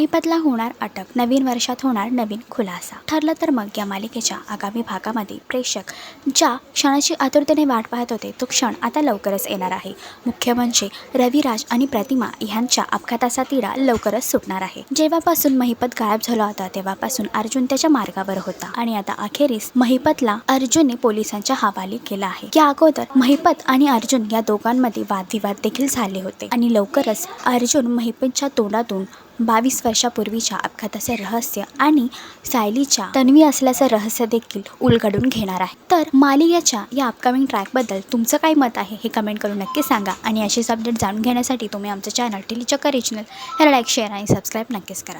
महिपतला होणार अटक, नवीन वर्षात होणार नवीन खुलासा. ठरलं तर मग या मालिकेच्या आगामी भागामध्ये प्रेक्षक ज्या क्षणाची आतुरतेने वाट पाहत होते तो क्षण आता लवकरच येणार आहे. मुख्य म्हणजे रविराज आणि प्रतिमा ह्यांच्या अपघाताचा तिढा लवकरच सुटणार आहे. जेव्हापासून महिपत गायब झाला होता तेव्हापासून अर्जुन त्याच्या मार्गावर होता आणि आता अखेरीस महिपतला अर्जुनने पोलिसांच्या हवाली केला आहे. या अगोदर महिपत आणि अर्जुन या दोघांमध्ये वादविवाद देखील झाले होते आणि लवकरच अर्जुन महिपतच्या तोंडातून 22 वर्षापूर्वीच्या अपघाताचे रहस्य आणि सायलीच्या तन्वी असल्याचं रहस्य देखील उलगडून घेणार आहे. तर मालिकेच्या या अपकमिंग ट्रॅकबद्दल तुमचं काय मत आहे हे कमेंट करून नक्की सांगा आणि अशीच अपडेट जाणून घेण्यासाठी तुम्ही आमचं चॅनल टेलीचक्कर रिजनल याला लाईक, शेअर आणि सबस्क्राईब नक्कीच करा.